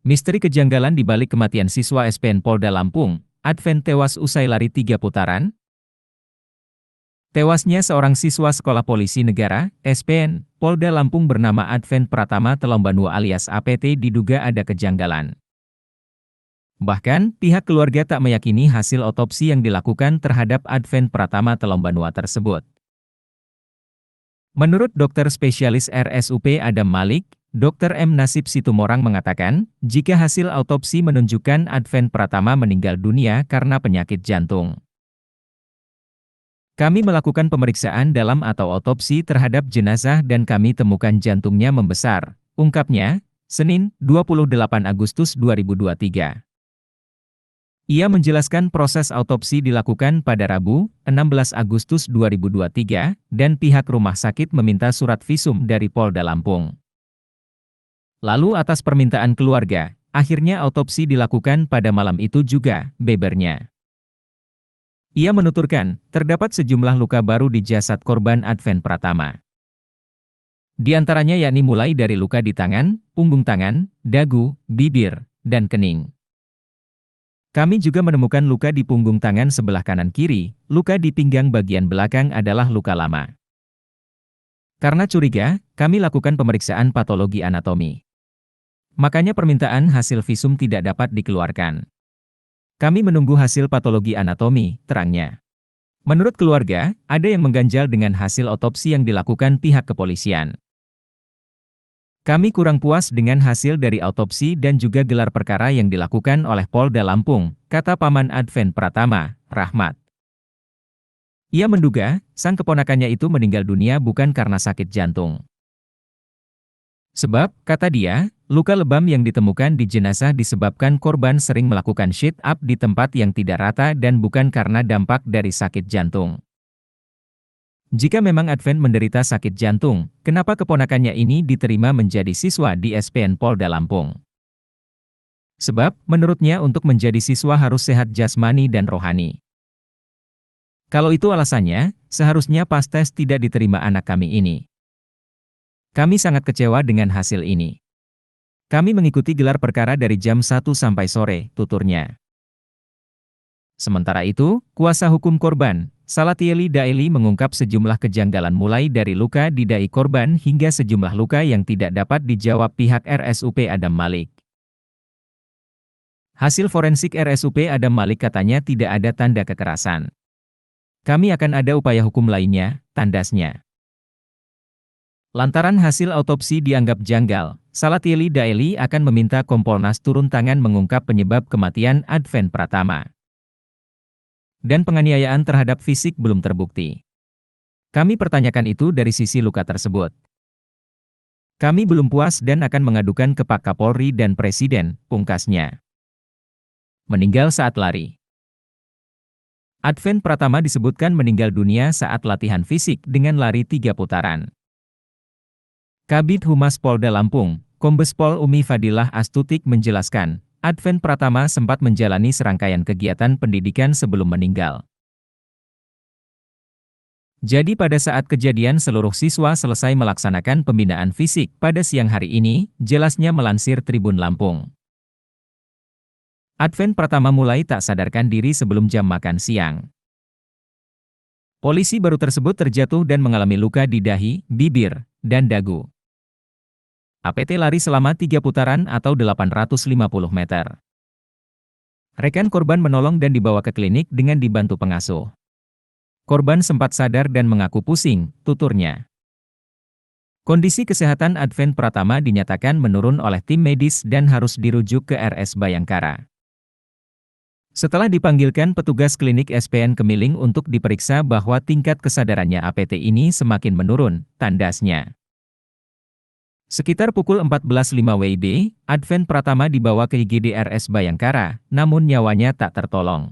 Misteri kejanggalan di balik kematian siswa SPN Polda Lampung, Adven tewas usai lari 3 putaran. Tewasnya seorang siswa Sekolah Polisi Negara, SPN, Polda Lampung bernama Adven Pratama Telombanua alias APT diduga ada kejanggalan. Bahkan, pihak keluarga tak meyakini hasil otopsi yang dilakukan terhadap Adven Pratama Telombanua tersebut. Menurut dokter spesialis RSUP Adam Malik, Dr. M. Nasib Situmorang mengatakan, jika hasil autopsi menunjukkan Adven Pratama meninggal dunia karena penyakit jantung. Kami melakukan pemeriksaan dalam atau otopsi terhadap jenazah dan kami temukan jantungnya membesar, ungkapnya, Senin, 28 Agustus 2023. Ia menjelaskan proses autopsi dilakukan pada Rabu, 16 Agustus 2023, dan pihak rumah sakit meminta surat visum dari Polda Lampung. Lalu atas permintaan keluarga, akhirnya autopsi dilakukan pada malam itu juga, bebernya. Ia menuturkan, terdapat sejumlah luka baru di jasad korban Adven Pratama. Di antaranya yakni mulai dari luka di tangan, punggung tangan, dagu, bibir, dan kening. Kami juga menemukan luka di punggung tangan sebelah kanan kiri, luka di pinggang bagian belakang adalah luka lama. Karena curiga, kami lakukan pemeriksaan patologi anatomi. Makanya permintaan hasil visum tidak dapat dikeluarkan. Kami menunggu hasil patologi anatomi, terangnya. Menurut keluarga, ada yang mengganjal dengan hasil otopsi yang dilakukan pihak kepolisian. Kami kurang puas dengan hasil dari autopsi dan juga gelar perkara yang dilakukan oleh Polda Lampung, kata Paman Adven Pratama, Rahmat. Ia menduga, sang keponakannya itu meninggal dunia bukan karena sakit jantung. Sebab, kata dia, luka lebam yang ditemukan di jenazah disebabkan korban sering melakukan sit up di tempat yang tidak rata dan bukan karena dampak dari sakit jantung. Jika memang Adven menderita sakit jantung, kenapa keponakannya ini diterima menjadi siswa di SPN Polda Lampung? Sebab, menurutnya untuk menjadi siswa harus sehat jasmani dan rohani. Kalau itu alasannya, seharusnya pas tes tidak diterima anak kami ini. Kami sangat kecewa dengan hasil ini. Kami mengikuti gelar perkara dari jam 1 sampai sore, tuturnya. Sementara itu, kuasa hukum korban, Salatieli Daeli mengungkap sejumlah kejanggalan mulai dari luka di dahi korban hingga sejumlah luka yang tidak dapat dijawab pihak RSUP Adam Malik. Hasil forensik RSUP Adam Malik katanya tidak ada tanda kekerasan. Kami akan ada upaya hukum lainnya, tandasnya. Lantaran hasil autopsi dianggap janggal, Salatieli Daeli akan meminta Kompolnas turun tangan mengungkap penyebab kematian Adven Pratama. Dan penganiayaan terhadap fisik belum terbukti. Kami pertanyakan itu dari sisi luka tersebut. Kami belum puas dan akan mengadukan ke Pak Kapolri dan Presiden, pungkasnya. Meninggal saat lari. Adven Pratama disebutkan meninggal dunia saat latihan fisik dengan lari 3 putaran. Kabid Humas Polda Lampung, Kombes Pol Umi Fadilah Astutik menjelaskan, Adven Pratama sempat menjalani serangkaian kegiatan pendidikan sebelum meninggal. Jadi pada saat kejadian seluruh siswa selesai melaksanakan pembinaan fisik pada siang hari ini, jelasnya melansir Tribun Lampung. Adven Pratama mulai tak sadarkan diri sebelum jam makan siang. Polisi baru tersebut terjatuh dan mengalami luka di dahi, bibir, dan dagu. APT lari selama 3 putaran atau 850 meter. Rekan korban menolong dan dibawa ke klinik dengan dibantu pengasuh. Korban sempat sadar dan mengaku pusing, tuturnya. Kondisi kesehatan Adven Pratama dinyatakan menurun oleh tim medis dan harus dirujuk ke RS Bayangkara. Setelah dipanggilkan petugas klinik SPN Kemiling untuk diperiksa bahwa tingkat kesadarannya APT ini semakin menurun, tandasnya. Sekitar pukul 14.05 WIB, Adven Pratama dibawa ke IGD RS Bayangkara, namun nyawanya tak tertolong.